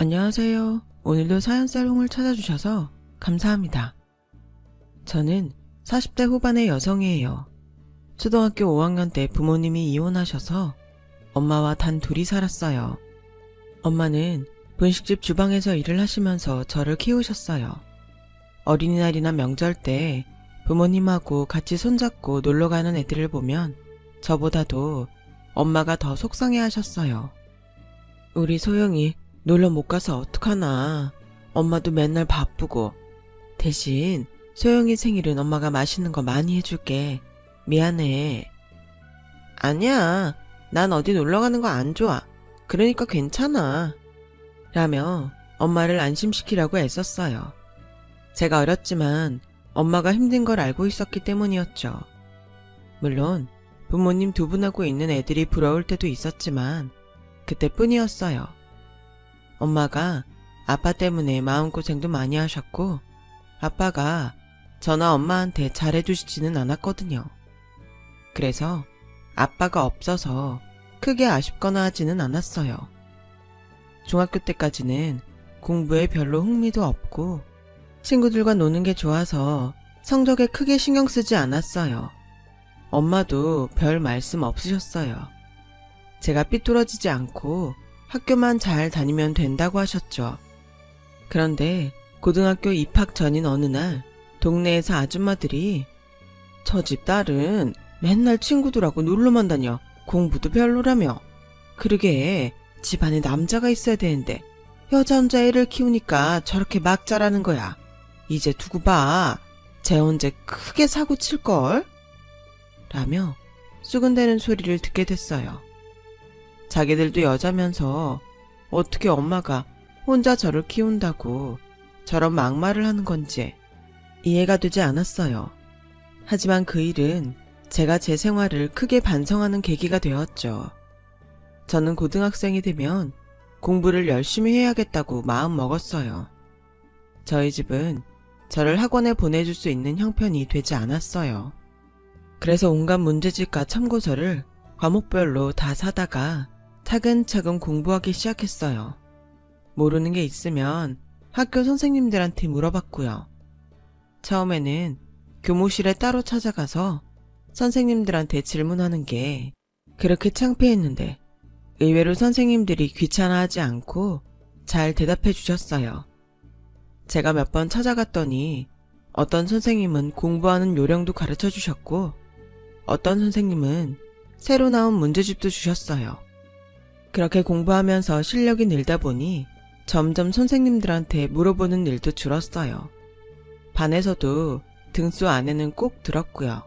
안녕하세요. 오늘도 사연살롱을 찾아주셔서 감사합니다. 저는 40대 후반의 여성이에요. 초등학교 5학년 때 부모님이 이혼하셔서 엄마와 단 둘이 살았어요. 엄마는 분식집 주방에서 일을 하시면서 저를 키우셨어요. 어린이날이나 명절 때 부모님하고 같이 손잡고 놀러가는 애들을 보면 저보다도 엄마가 더 속상해 하셨어요. 우리 소영이 놀러 못 가서 어떡하나. 엄마도 맨날 바쁘고. 대신 소영이 생일은 엄마가 맛있는 거 많이 해줄게. 미안해. 아니야. 난 어디 놀러 가는 거 안 좋아. 그러니까 괜찮아. 라며 엄마를 안심시키려고 애썼어요. 제가 어렸지만 엄마가 힘든 걸 알고 있었기 때문이었죠. 물론 부모님 두 분하고 있는 애들이 부러울 때도 있었지만 그때뿐이었어요. 엄마가 아빠 때문에 마음고생도 많이 하셨고 아빠가 저나 엄마한테 잘해주시지는 않았거든요. 그래서 아빠가 없어서 크게 아쉽거나 하지는 않았어요. 중학교 때까지는 공부에 별로 흥미도 없고 친구들과 노는 게 좋아서 성적에 크게 신경 쓰지 않았어요. 엄마도 별 말씀 없으셨어요. 제가 삐뚤어지지 않고 학교만 잘 다니면 된다고 하셨죠. 그런데 고등학교 입학 전인 어느 날 동네에서 아줌마들이 저 집 딸은 맨날 친구들하고 놀러만 다녀. 공부도 별로라며. 그러게 집안에 남자가 있어야 되는데 여자 혼자 애를 키우니까 저렇게 막 자라는 거야. 이제 두고 봐. 쟤 언제 크게 사고 칠걸? 라며 수근대는 소리를 듣게 됐어요. 자기들도 여자면서 어떻게 엄마가 혼자 저를 키운다고 저런 막말을 하는 건지 이해가 되지 않았어요. 하지만 그 일은 제가 제 생활을 크게 반성하는 계기가 되었죠. 저는 고등학생이 되면 공부를 열심히 해야겠다고 마음 먹었어요. 저희 집은 저를 학원에 보내줄 수 있는 형편이 되지 않았어요. 그래서 온갖 문제집과 참고서를 과목별로 다 사다가 차근차근 공부하기 시작했어요. 모르는 게 있으면 학교 선생님들한테 물어봤고요. 처음에는 교무실에 따로 찾아가서 선생님들한테 질문하는 게 그렇게 창피했는데 의외로 선생님들이 귀찮아하지 않고 잘 대답해 주셨어요. 제가 몇 번 찾아갔더니 어떤 선생님은 공부하는 요령도 가르쳐 주셨고 어떤 선생님은 새로 나온 문제집도 주셨어요. 그렇게 공부하면서 실력이 늘다 보니 점점 선생님들한테 물어보는 일도 줄었어요. 반에서도 등수 안에는 꼭 들었고요.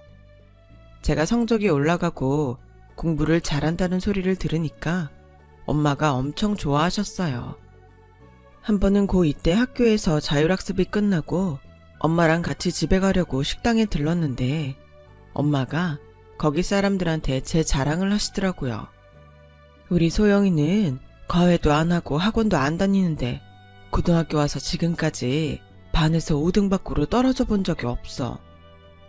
제가 성적이 올라가고 공부를 잘한다는 소리를 들으니까 엄마가 엄청 좋아하셨어요. 한 번은 고2 때 학교에서 자율학습이 끝나고 엄마랑 같이 집에 가려고 식당에 들렀는데 엄마가 거기 사람들한테 제 자랑을 하시더라고요. 우리 소영이는 과외도 안 하고 학원도 안 다니는데 고등학교 와서 지금까지 반에서 5등 밖으로 떨어져 본 적이 없어.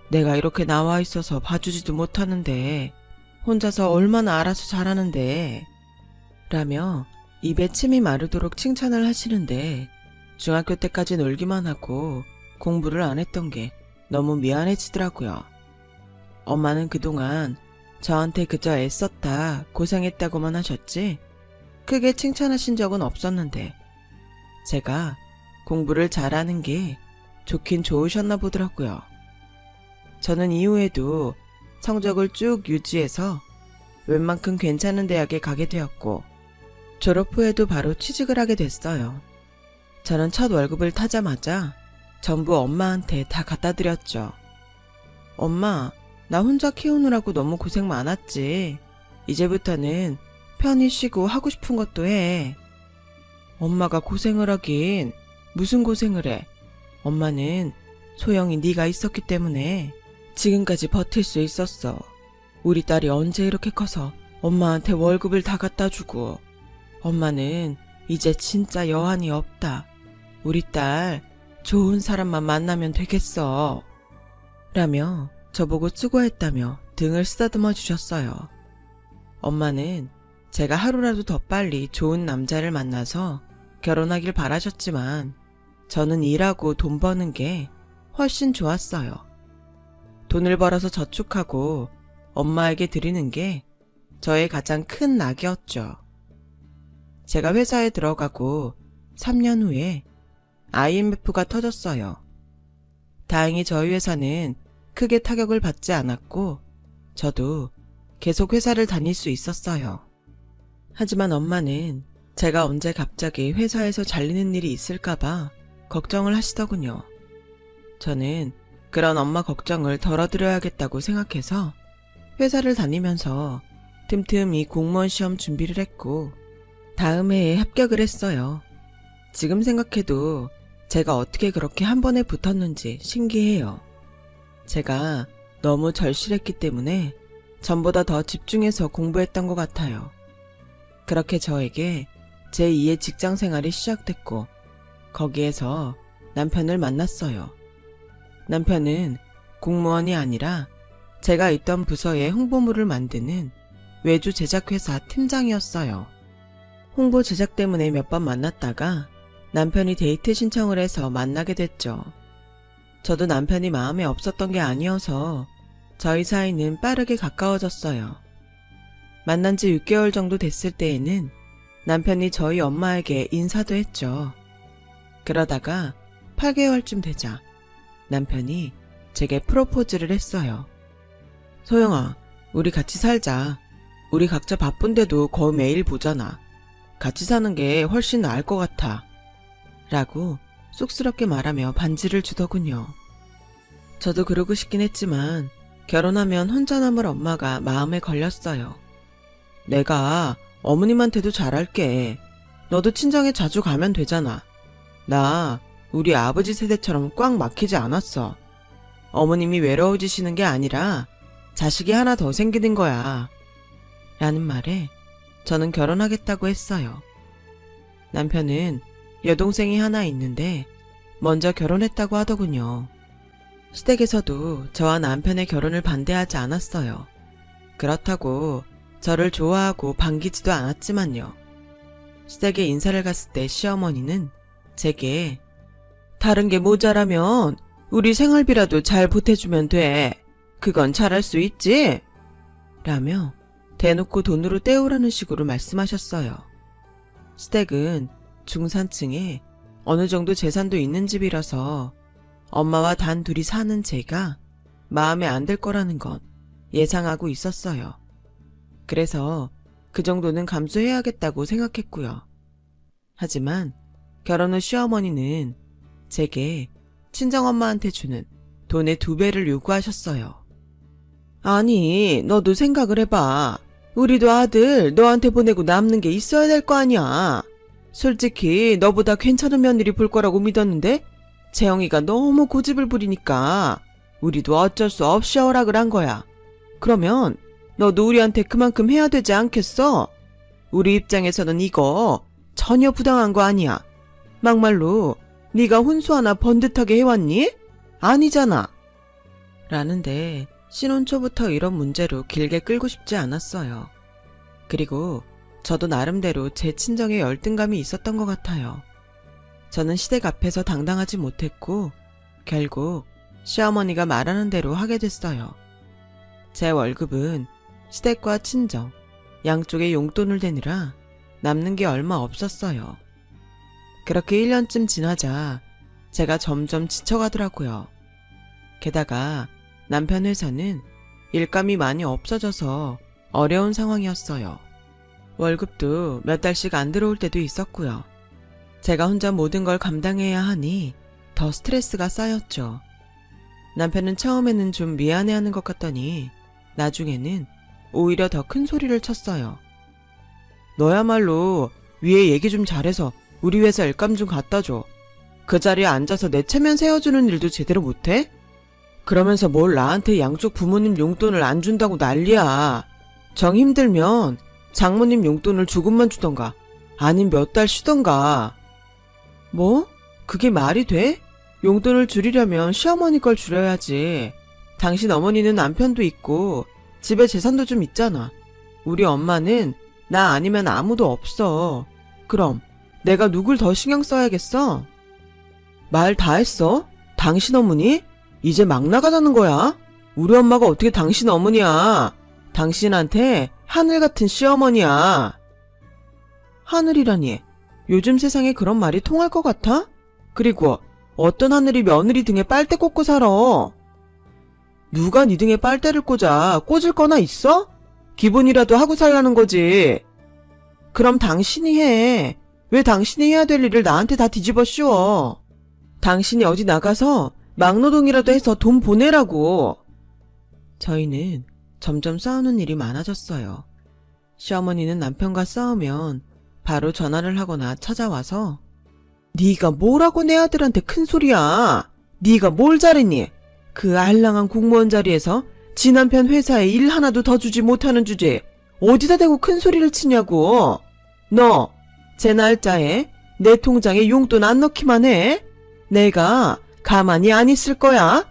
내가 이렇게 나와 있어서 봐주지도 못하는데 혼자서 얼마나 알아서 잘하는데 라며 입에 침이 마르도록 칭찬을 하시는데 중학교 때까지 놀기만 하고 공부를 안 했던 게 너무 미안해지더라고요. 엄마는 그동안 저한테 그저 애썼다, 고생했다고만 하셨지 크게 칭찬하신 적은 없었는데 제가 공부를 잘하는 게 좋긴 좋으셨나 보더라고요. 저는 이후에도 성적을 쭉 유지해서 웬만큼 괜찮은 대학에 가게 되었고 졸업 후에도 바로 취직을 하게 됐어요. 저는 첫 월급을 타자마자 전부 엄마한테 다 갖다 드렸죠. 엄마, 나 혼자 키우느라고 너무 고생 많았지. 이제부터는 편히 쉬고 하고 싶은 것도 해. 엄마가 고생을 하긴 무슨 고생을 해. 엄마는 소영이 네가 있었기 때문에 지금까지 버틸 수 있었어. 우리 딸이 언제 이렇게 커서 엄마한테 월급을 다 갖다 주고. 엄마는 이제 진짜 여한이 없다. 우리 딸 좋은 사람만 만나면 되겠어. 라며 저보고 수고했다며 등을 쓰다듬어 주셨어요. 엄마는 제가 하루라도 더 빨리 좋은 남자를 만나서 결혼하길 바라셨지만 저는 일하고 돈 버는 게 훨씬 좋았어요. 돈을 벌어서 저축하고 엄마에게 드리는 게 저의 가장 큰 낙이었죠. 제가 회사에 들어가고 3년 후에 IMF가 터졌어요. 다행히 저희 회사는 크게 타격을 받지 않았고 저도 계속 회사를 다닐 수 있었어요. 하지만 엄마는 제가 언제 갑자기 회사에서 잘리는 일이 있을까봐 걱정을 하시더군요. 저는 그런 엄마 걱정을 덜어드려야겠다고 생각해서 회사를 다니면서 틈틈이 공무원 시험 준비를 했고 다음 해에 합격을 했어요. 지금 생각해도 제가 어떻게 그렇게 한 번에 붙었는지 신기해요. 제가 너무 절실했기 때문에 전보다 더 집중해서 공부했던 것 같아요. 그렇게 저에게 제2의 직장 생활이 시작됐고 거기에서 남편을 만났어요. 남편은 공무원이 아니라 제가 있던 부서의 홍보물을 만드는 외주 제작회사 팀장이었어요. 홍보 제작 때문에 몇 번 만났다가 남편이 데이트 신청을 해서 만나게 됐죠. 저도 남편이 마음에 없었던 게 아니어서 저희 사이는 빠르게 가까워졌어요. 만난 지 6개월 정도 됐을 때에는 남편이 저희 엄마에게 인사도 했죠. 그러다가 8개월쯤 되자 남편이 제게 프로포즈를 했어요. 소영아, 우리 같이 살자. 우리 각자 바쁜데도 거의 매일 보잖아. 같이 사는 게 훨씬 나을 것 같아. 라고 쑥스럽게 말하며 반지를 주더군요. 저도 그러고 싶긴 했지만 결혼하면 혼자 남을 엄마가 마음에 걸렸어요. 내가 어머님한테도 잘할게. 너도 친정에 자주 가면 되잖아. 나 우리 아버지 세대처럼 꽉 막히지 않았어. 어머님이 외로워지시는 게 아니라 자식이 하나 더 생기는 거야. 라는 말에 저는 결혼하겠다고 했어요. 남편은 여동생이 하나 있는데 먼저 결혼했다고 하더군요. 시댁에서도 저와 남편의 결혼을 반대하지 않았어요. 그렇다고 저를 좋아하고 반기지도 않았지만요. 시댁에 인사를 갔을 때 시어머니는 제게 다른 게 모자라면 우리 생활비라도 잘 보태주면 돼. 그건 잘할 수 있지? 라며 대놓고 돈으로 때우라는 식으로 말씀하셨어요. 시댁은 중산층에 어느 정도 재산도 있는 집이라서 엄마와 단 둘이 사는 제가 마음에 안 들 거라는 건 예상하고 있었어요. 그래서 그 정도는 감수해야겠다고 생각했고요. 하지만 결혼 후 시어머니는 제게 친정엄마한테 주는 돈의 2배를 요구하셨어요. 아니, 너도 생각을 해봐. 우리도 아들 너한테 보내고 남는 게 있어야 될 거 아니야. 솔직히 너보다 괜찮은 며느리 볼 거라고 믿었는데 재영이가 너무 고집을 부리니까 우리도 어쩔 수 없이 허락을 한 거야. 그러면 너도 우리한테 그만큼 해야 되지 않겠어? 우리 입장에서는 이거 전혀 부당한 거 아니야. 막말로 네가 혼수 하나 번듯하게 해왔니? 아니잖아. 라는데 신혼 초부터 이런 문제로 길게 끌고 싶지 않았어요. 그리고 저도 나름대로 제 친정에 열등감이 있었던 것 같아요. 저는 시댁 앞에서 당당하지 못했고 결국 시어머니가 말하는 대로 하게 됐어요. 제 월급은 시댁과 친정, 양쪽에 용돈을 대느라 남는 게 얼마 없었어요. 그렇게 1년쯤 지나자 제가 점점 지쳐가더라고요. 게다가 남편 회사는 일감이 많이 없어져서 어려운 상황이었어요. 월급도 몇 달씩 안 들어올 때도 있었고요. 제가 혼자 모든 걸 감당해야 하니 더 스트레스가 쌓였죠. 남편은 처음에는 좀 미안해하는 것 같더니 나중에는 오히려 더 큰 소리를 쳤어요. 너야말로 위에 얘기 좀 잘해서 우리 회사 일감 좀 갖다 줘. 그 자리에 앉아서 내 체면 세워주는 일도 제대로 못해? 그러면서 뭘 나한테 양쪽 부모님 용돈을 안 준다고 난리야. 정 힘들면 장모님 용돈을 조금만 주던가 아님 몇 달 쉬던가. 뭐? 그게 말이 돼? 용돈을 줄이려면 시어머니 걸 줄여야지. 당신 어머니는 남편도 있고 집에 재산도 좀 있잖아. 우리 엄마는 나 아니면 아무도 없어. 그럼 내가 누굴 더 신경 써야겠어? 말 다 했어? 당신 어머니? 이제 막 나가자는 거야? 우리 엄마가 어떻게 당신 어머니야? 당신한테 하늘 같은 시어머니야. 하늘이라니, 요즘 세상에 그런 말이 통할 것 같아? 그리고 어떤 하늘이 며느리 등에 빨대 꽂고 살아? 누가 네 등에 빨대를 꽂을 거나 있어? 기본이라도 하고 살라는 거지. 그럼 당신이 해. 왜 당신이 해야 될 일을 나한테 다 뒤집어 씌워? 당신이 어디 나가서 막노동이라도 해서 돈 보내라고. 저희는 점점 싸우는 일이 많아졌어요. 시어머니는 남편과 싸우면 바로 전화를 하거나 찾아와서 네가 뭐라고 내 아들한테 큰 소리야. 네가 뭘 잘했니? 그 알랑한 공무원 자리에서 지 남편 회사에 일 하나도 더 주지 못하는 주제에 어디다 대고 큰 소리를 치냐고. 너 제 날짜에 내 통장에 용돈 안 넣기만 해. 내가 가만히 안 있을 거야.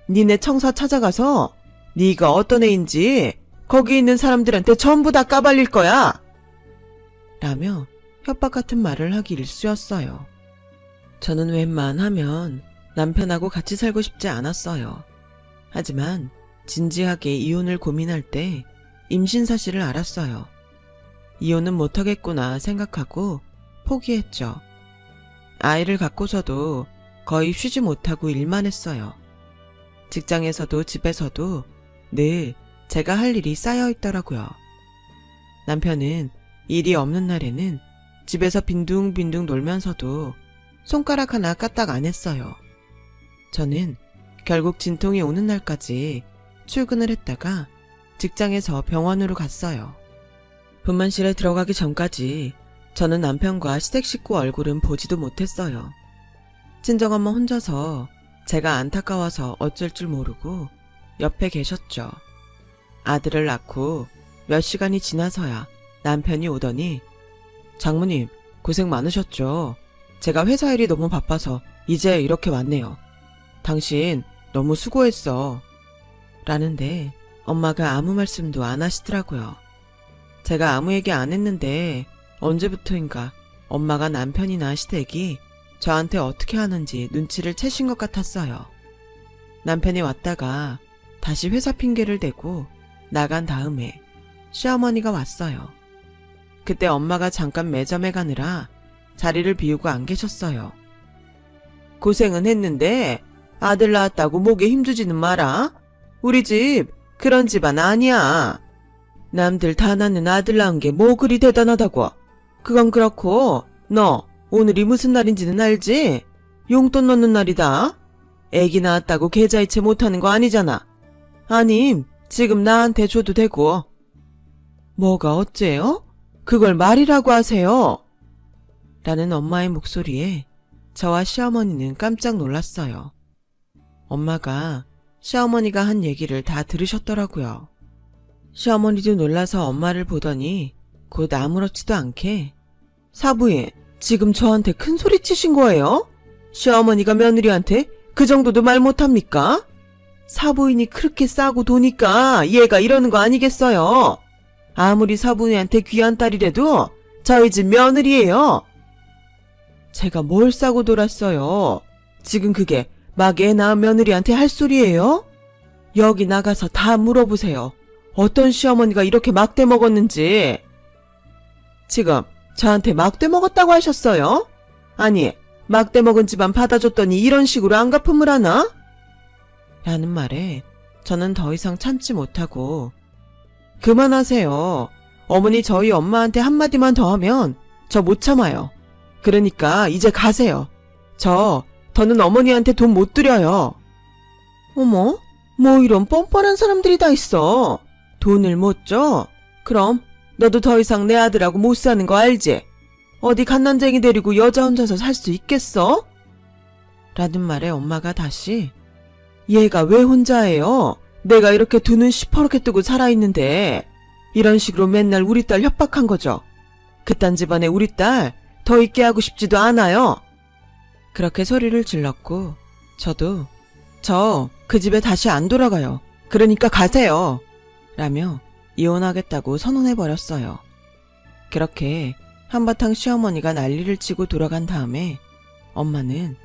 니네 청사 찾아가서 네가 어떤 애인지 거기 있는 사람들한테 전부 다 까발릴 거야. 라며 협박 같은 말을 하기 일쑤였어요. 저는 웬만하면 남편하고 같이 살고 싶지 않았어요. 하지만 진지하게 이혼을 고민할 때 임신 사실을 알았어요. 이혼은 못하겠구나 생각하고 포기했죠. 아이를 갖고서도 거의 쉬지 못하고 일만 했어요. 직장에서도 집에서도 늘 제가 할 일이 쌓여 있더라고요. 남편은 일이 없는 날에는 집에서 빈둥빈둥 놀면서도 손가락 하나 까딱 안 했어요. 저는 결국 진통이 오는 날까지 출근을 했다가 직장에서 병원으로 갔어요. 분만실에 들어가기 전까지 저는 남편과 시댁 식구 얼굴은 보지도 못했어요. 친정엄마 혼자서 제가 안타까워서 어쩔 줄 모르고 옆에 계셨죠. 아들을 낳고 몇 시간이 지나서야 남편이 오더니 장모님 고생 많으셨죠. 제가 회사 일이 너무 바빠서 이제 이렇게 왔네요. 당신 너무 수고했어. 라는데 엄마가 아무 말씀도 안 하시더라고요. 제가 아무 얘기 안 했는데 언제부터인가 엄마가 남편이나 시댁이 저한테 어떻게 하는지 눈치를 채신 것 같았어요. 남편이 왔다가 다시 회사 핑계를 대고 나간 다음에 시어머니가 왔어요. 그때 엄마가 잠깐 매점에 가느라 자리를 비우고 안 계셨어요. 고생은 했는데 아들 낳았다고 목에 힘주지는 마라. 우리 집 그런 집안 아니야. 남들 다 낳는 아들 낳은 게 뭐 그리 대단하다고. 그건 그렇고 너 오늘이 무슨 날인지는 알지? 용돈 넣는 날이다. 애기 낳았다고 계좌이체 못하는 거 아니잖아. 아님 지금 나한테 줘도 되고. 뭐가 어째요? 그걸 말이라고 하세요. 라는 엄마의 목소리에 저와 시어머니는 깜짝 놀랐어요. 엄마가 시어머니가 한 얘기를 다 들으셨더라고요. 시어머니도 놀라서 엄마를 보더니 곧 아무렇지도 않게 사부인 지금 저한테 큰 소리 치신 거예요? 시어머니가 며느리한테 그 정도도 말 못합니까? 사부인이 그렇게 싸고 도니까 얘가 이러는 거 아니겠어요? 아무리 사부인한테 귀한 딸이라도 저희 집 며느리예요. 제가 뭘 싸고 돌았어요? 지금 그게 막 애 낳은 며느리한테 할 소리예요? 여기 나가서 다 물어보세요. 어떤 시어머니가 이렇게 막대 먹었는지. 지금 저한테 막대 먹었다고 하셨어요? 아니, 막대 먹은 집안 받아줬더니 이런 식으로 안 갚음을 하나? 라는 말에 저는 더 이상 참지 못하고 그만하세요. 어머니 저희 엄마한테 한마디만 더 하면 저 못 참아요. 그러니까 이제 가세요. 더는 어머니한테 돈 못 드려요. 어머, 뭐 이런 뻔뻔한 사람들이 다 있어. 돈을 못 줘? 그럼 너도 더 이상 내 아들하고 못 사는 거 알지? 어디 갓난쟁이 데리고 여자 혼자서 살 수 있겠어? 라는 말에 엄마가 다시 얘가 왜 혼자예요? 내가 이렇게 두 눈 시퍼렇게 뜨고 살아있는데 이런 식으로 맨날 우리 딸 협박한 거죠. 그딴 집안에 우리 딸 더 있게 하고 싶지도 않아요. 그렇게 소리를 질렀고 저도 저 그 집에 다시 안 돌아가요. 그러니까 가세요. 라며 이혼하겠다고 선언해버렸어요. 그렇게 한바탕 시어머니가 난리를 치고 돌아간 다음에 엄마는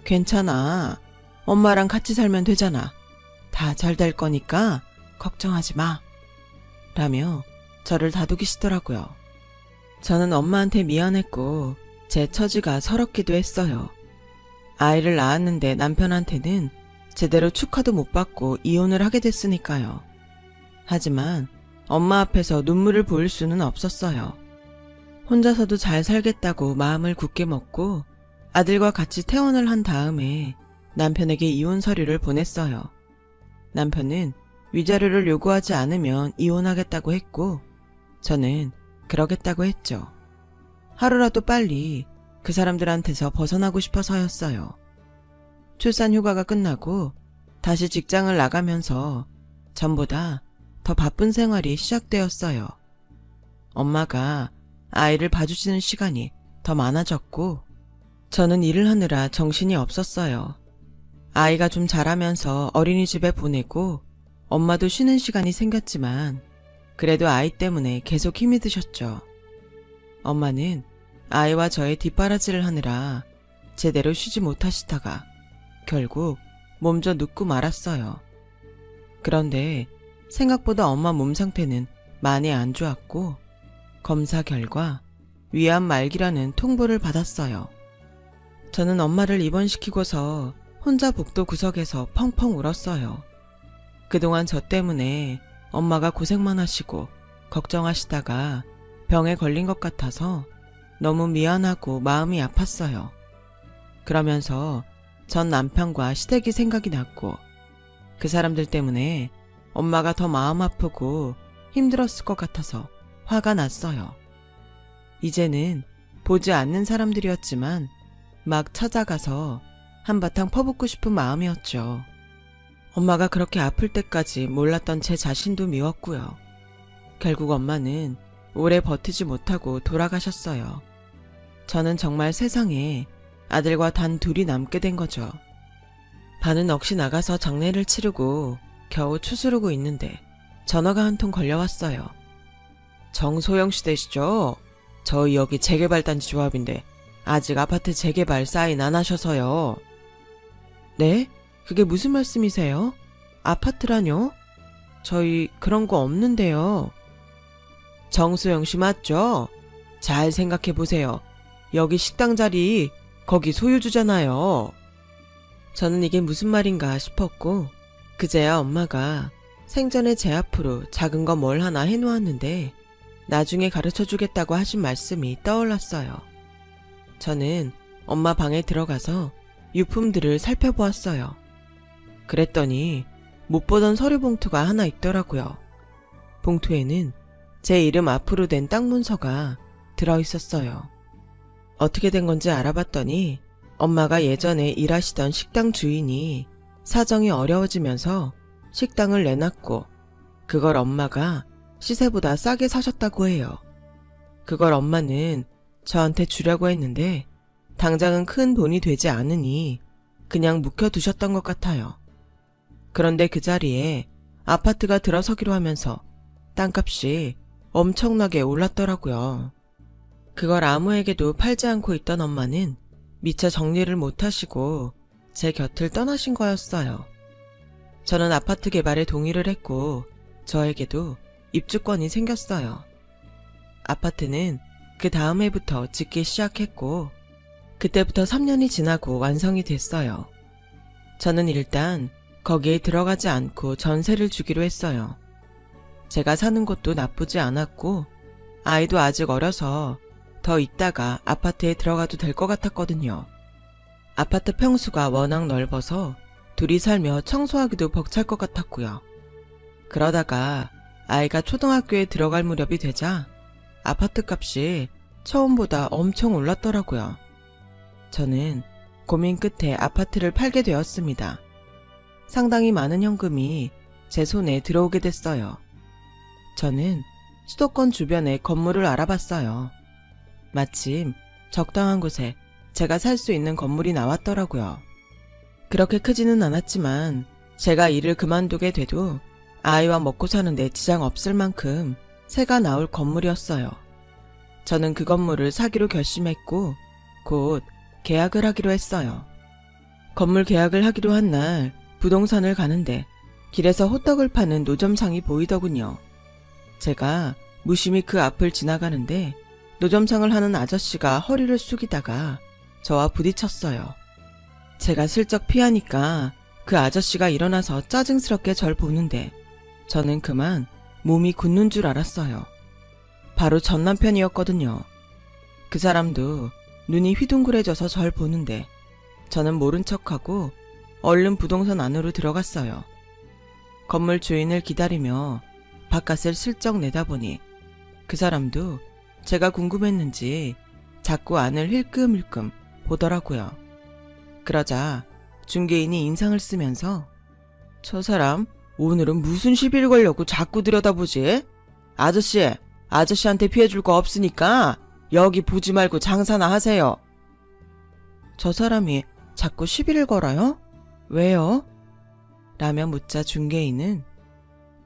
괜찮아. 엄마랑 같이 살면 되잖아. 다 잘 될 거니까 걱정하지 마. 라며 저를 다독이시더라고요. 저는 엄마한테 미안했고 제 처지가 서럽기도 했어요. 아이를 낳았는데 남편한테는 제대로 축하도 못 받고 이혼을 하게 됐으니까요. 하지만 엄마 앞에서 눈물을 보일 수는 없었어요. 혼자서도 잘 살겠다고 마음을 굳게 먹고 아들과 같이 퇴원을 한 다음에 남편에게 이혼 서류를 보냈어요. 남편은 위자료를 요구하지 않으면 이혼하겠다고 했고 저는 그러겠다고 했죠. 하루라도 빨리 그 사람들한테서 벗어나고 싶어서였어요. 출산 휴가가 끝나고 다시 직장을 나가면서 전보다 더 바쁜 생활이 시작되었어요. 엄마가 아이를 봐주시는 시간이 더 많아졌고 저는 일을 하느라 정신이 없었어요. 아이가 좀 자라면서 어린이집에 보내고 엄마도 쉬는 시간이 생겼지만 그래도 아이 때문에 계속 힘이 드셨죠. 엄마는 아이와 저의 뒷바라지를 하느라 제대로 쉬지 못하시다가 결국 몸져 눕고 말았어요. 그런데 생각보다 엄마 몸 상태는 많이 안 좋았고 검사 결과 위암 말기라는 통보를 받았어요. 저는 엄마를 입원시키고서 혼자 복도 구석에서 펑펑 울었어요. 그동안 저 때문에 엄마가 고생만 하시고 걱정하시다가 병에 걸린 것 같아서 너무 미안하고 마음이 아팠어요. 그러면서 전 남편과 시댁이 생각이 났고 그 사람들 때문에 엄마가 더 마음 아프고 힘들었을 것 같아서 화가 났어요. 이제는 보지 않는 사람들이었지만 막 찾아가서 한바탕 퍼붓고 싶은 마음이었죠. 엄마가 그렇게 아플 때까지 몰랐던 제 자신도 미웠고요. 결국 엄마는 오래 버티지 못하고 돌아가셨어요. 저는 정말 세상에 아들과 단 둘이 남게 된 거죠. 반은 넋이 나가서 장례를 치르고 겨우 추스르고 있는데 전화가 한 통 걸려왔어요. 정소영 씨 되시죠? 저희 여기 재개발단지 조합인데 아직 아파트 재개발 사인 안 하셔서요. 네? 그게 무슨 말씀이세요? 아파트라뇨? 저희 그런 거 없는데요. 정소영 씨 맞죠? 잘 생각해 보세요. 여기 식당 자리 거기 소유주잖아요. 저는 이게 무슨 말인가 싶었고 그제야 엄마가 생전에 제 앞으로 작은 거 뭘 하나 해놓았는데 나중에 가르쳐주겠다고 하신 말씀이 떠올랐어요. 저는 엄마 방에 들어가서 유품들을 살펴보았어요. 그랬더니 못 보던 서류 봉투가 하나 있더라고요. 봉투에는 제 이름 앞으로 된 땅 문서가 들어있었어요. 어떻게 된 건지 알아봤더니 엄마가 예전에 일하시던 식당 주인이 사정이 어려워지면서 식당을 내놨고 그걸 엄마가 시세보다 싸게 사셨다고 해요. 그걸 엄마는 저한테 주려고 했는데 당장은 큰 돈이 되지 않으니 그냥 묵혀두셨던 것 같아요. 그런데 그 자리에 아파트가 들어서기로 하면서 땅값이 엄청나게 올랐더라고요. 그걸 아무에게도 팔지 않고 있던 엄마는 미처 정리를 못하시고 제 곁을 떠나신 거였어요. 저는 아파트 개발에 동의를 했고 저에게도 입주권이 생겼어요. 아파트는 그 다음 해부터 짓기 시작했고 그때부터 3년이 지나고 완성이 됐어요. 저는 일단 거기에 들어가지 않고 전세를 주기로 했어요. 제가 사는 곳도 나쁘지 않았고 아이도 아직 어려서 더 있다가 아파트에 들어가도 될 것 같았거든요. 아파트 평수가 워낙 넓어서 둘이 살며 청소하기도 벅찰 것 같았고요. 그러다가 아이가 초등학교에 들어갈 무렵이 되자 아파트 값이 처음보다 엄청 올랐더라고요. 저는 고민 끝에 아파트를 팔게 되었습니다. 상당히 많은 현금이 제 손에 들어오게 됐어요. 저는 수도권 주변에 건물을 알아봤어요. 마침 적당한 곳에 제가 살 수 있는 건물이 나왔더라고요. 그렇게 크지는 않았지만 제가 일을 그만두게 돼도 아이와 먹고 사는데 지장 없을 만큼 새가 나올 건물이었어요. 저는 그 건물을 사기로 결심했고 곧 계약을 하기로 했어요. 건물 계약을 하기로 한 날 부동산을 가는데 길에서 호떡을 파는 노점상이 보이더군요. 제가 무심히 그 앞을 지나가는데 노점상을 하는 아저씨가 허리를 숙이다가 저와 부딪혔어요. 제가 슬쩍 피하니까 그 아저씨가 일어나서 짜증스럽게 절 보는데 저는 그만 몸이 굳는 줄 알았어요. 바로 전 남편이었거든요. 그 사람도 눈이 휘둥그레져서 절 보는데 저는 모른 척하고 얼른 부동산 안으로 들어갔어요. 건물 주인을 기다리며 바깥을 슬쩍 내다보니 그 사람도 제가 궁금했는지 자꾸 안을 힐끔힐끔 보더라고요. 그러자 중개인이 인상을 쓰면서 저 사람 오늘은 무슨 시비를 걸려고 자꾸 들여다보지? 아저씨한테 피해줄 거 없으니까 여기 보지 말고 장사나 하세요. 저 사람이 자꾸 시비를 걸어요? 왜요? 라며 묻자 중개인은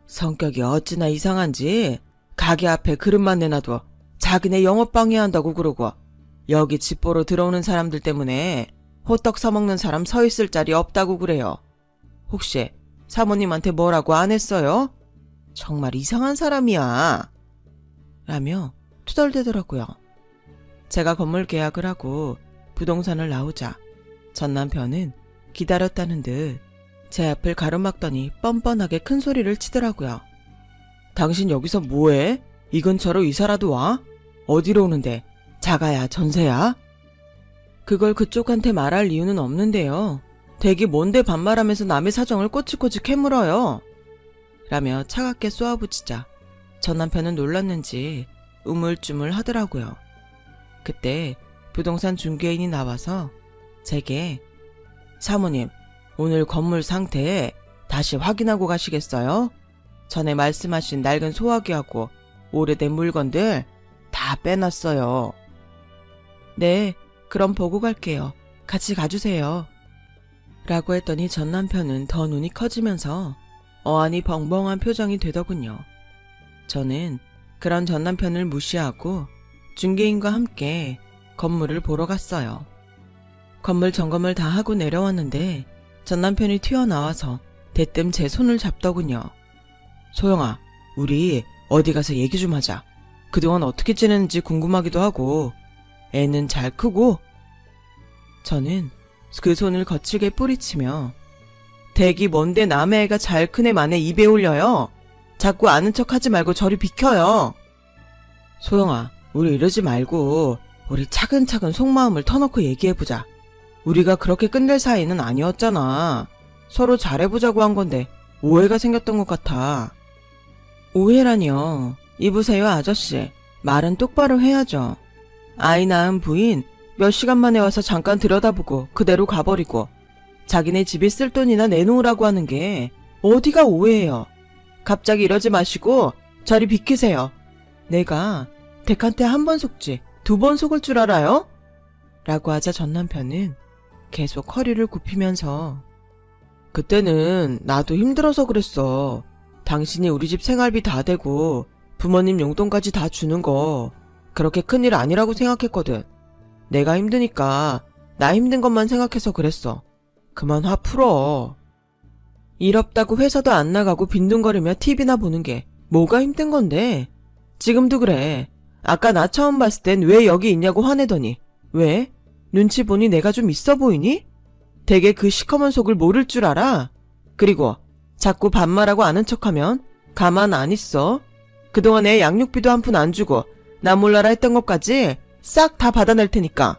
성격이 어찌나 이상한지 가게 앞에 그릇만 내놔도 자기네 영업 방해한다고 그러고 여기 집 보러 들어오는 사람들 때문에 호떡 사먹는 사람 서 있을 자리 없다고 그래요. 혹시 사모님한테 뭐라고 안 했어요? 정말 이상한 사람이야. 라며 투덜대더라고요. 제가 건물 계약을 하고 부동산을 나오자 전 남편은 기다렸다는 듯 제 앞을 가로막더니 뻔뻔하게 큰 소리를 치더라고요. 당신 여기서 뭐해? 이 근처로 이사라도 와? 어디로 오는데? 자가야, 전세야? 그걸 그쪽한테 말할 이유는 없는데요. 대기 뭔데 반말하면서 남의 사정을 꼬치꼬치 캐물어요. 라며 차갑게 쏘아붙이자 전 남편은 놀랐는지 우물쭈물 하더라고요. 그때 부동산 중개인이 나와서 제게 사모님, 오늘 건물 상태 다시 확인하고 가시겠어요? 전에 말씀하신 낡은 소화기하고 오래된 물건들 다 빼놨어요. 네, 그럼 보고 갈게요. 같이 가주세요. 라고 했더니 전 남편은 더 눈이 커지면서 어안이 벙벙한 표정이 되더군요. 저는 그런 전 남편을 무시하고 중개인과 함께 건물을 보러 갔어요. 건물 점검을 다 하고 내려왔는데 전 남편이 튀어나와서 대뜸 제 손을 잡더군요. 소영아, 우리 어디 가서 얘기 좀 하자. 그동안 어떻게 지냈는지 궁금하기도 하고 애는 잘 크고. 저는 그 손을 거칠게 뿌리치며 댁이 뭔데 남의 애가 잘 큰 애 만에 입에 올려요. 자꾸 아는 척 하지 말고 저리 비켜요. 소영아, 우리 이러지 말고 우리 차근차근 속마음을 터놓고 얘기해보자. 우리가 그렇게 끝낼 사이는 아니었잖아. 서로 잘해보자고 한 건데 오해가 생겼던 것 같아. 오해라니요. 이보세요, 아저씨. 말은 똑바로 해야죠. 아이 낳은 부인 몇 시간 만에 와서 잠깐 들여다보고 그대로 가버리고 자기네 집에 쓸 돈이나 내놓으라고 하는 게 어디가 오해예요. 갑자기 이러지 마시고 저리 비키세요. 내가 댁한테 한 번 속지 2번 속을 줄 알아요? 라고 하자 전 남편은 계속 허리를 굽히면서 그때는 나도 힘들어서 그랬어. 당신이 우리 집 생활비 다 대고 부모님 용돈까지 다 주는 거 그렇게 큰일 아니라고 생각했거든. 내가 힘드니까 나 힘든 것만 생각해서 그랬어. 그만 화 풀어. 일 없다고 회사도 안 나가고 빈둥거리며 TV나 보는 게 뭐가 힘든 건데. 지금도 그래. 아까 나 처음 봤을 땐 왜 여기 있냐고 화내더니 왜? 눈치 보니 내가 좀 있어 보이니? 되게 그 시커먼 속을 모를 줄 알아? 그리고 자꾸 반말하고 아는 척하면 가만 안 있어. 그동안 애 양육비도 한 푼 안 주고 나 몰라라 했던 것까지 싹 다 받아낼 테니까.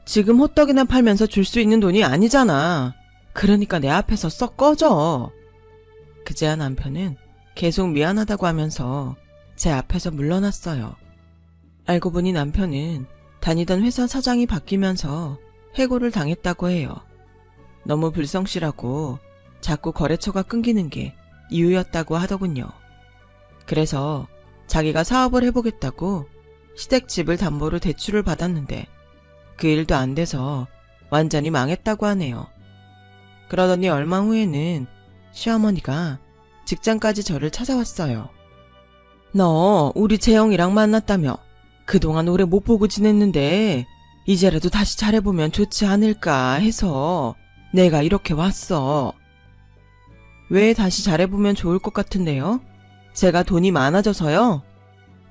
지금 호떡이나 팔면서 줄 수 있는 돈이 아니잖아. 그러니까 내 앞에서 썩 꺼져. 그제야 남편은 계속 미안하다고 하면서 제 앞에서 물러났어요. 알고 보니 남편은 다니던 회사 사장이 바뀌면서 해고를 당했다고 해요. 너무 불성실하고 자꾸 거래처가 끊기는 게 이유였다고 하더군요. 그래서 자기가 사업을 해보겠다고 시댁집을 담보로 대출을 받았는데 그 일도 안 돼서 완전히 망했다고 하네요. 그러더니 얼마 후에는 시어머니가 직장까지 저를 찾아왔어요. 너 우리 재영이랑 만났다며? 그동안 오래 못 보고 지냈는데 이제라도 다시 잘해보면 좋지 않을까 해서 내가 이렇게 왔어. 왜 다시 잘해보면 좋을 것 같은데요? 제가 돈이 많아져서요?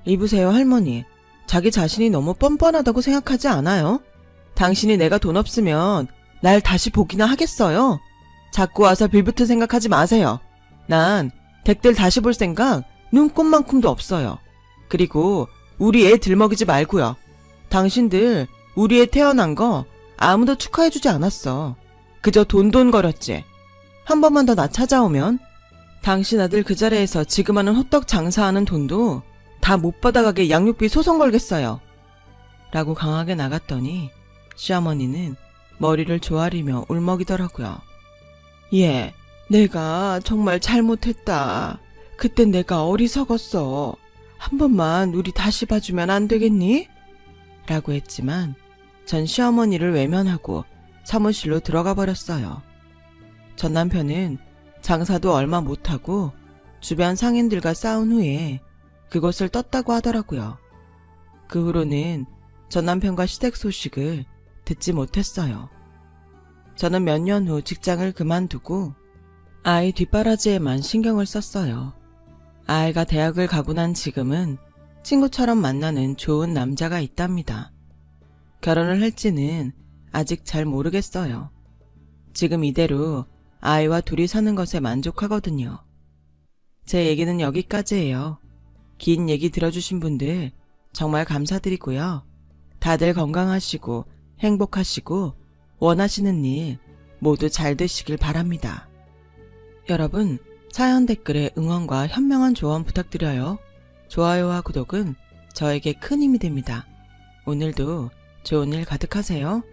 이보세요, 할머니. 자기 자신이 너무 뻔뻔하다고 생각하지 않아요? 당신이 내가 돈 없으면 날 다시 보기나 하겠어요? 자꾸 와서 빌붙을 생각하지 마세요. 난 댁들 다시 볼 생각 눈꼽만큼도 없어요. 그리고 우리 애 들먹이지 말고요. 당신들 우리 애 태어난 거 아무도 축하해주지 않았어. 그저 돈돈거렸지. 한 번만 더 나 찾아오면 당신 아들 그 자리에서 지금 하는 호떡 장사하는 돈도 다 못 받아가게 양육비 소송 걸겠어요. 라고 강하게 나갔더니 시어머니는 머리를 조아리며 울먹이더라고요. 예, 내가 정말 잘못했다. 그땐 내가 어리석었어. 한 번만 우리 다시 봐주면 안 되겠니? 라고 했지만 전 시어머니를 외면하고 사무실로 들어가 버렸어요. 전 남편은 장사도 얼마 못하고 주변 상인들과 싸운 후에 그곳을 떴다고 하더라고요. 그 후로는 전 남편과 시댁 소식을 듣지 못했어요. 저는 몇 년 후 직장을 그만두고 아이 뒷바라지에만 신경을 썼어요. 아이가 대학을 가고 난 지금은 친구처럼 만나는 좋은 남자가 있답니다. 결혼을 할지는 아직 잘 모르겠어요. 지금 이대로 아이와 둘이 사는 것에 만족하거든요. 제 얘기는 여기까지예요. 긴 얘기 들어주신 분들 정말 감사드리고요. 다들 건강하시고 행복하시고 원하시는 일 모두 잘 되시길 바랍니다. 여러분, 사연 댓글에 응원과 현명한 조언 부탁드려요. 좋아요와 구독은 저에게 큰 힘이 됩니다. 오늘도 좋은 일 가득하세요.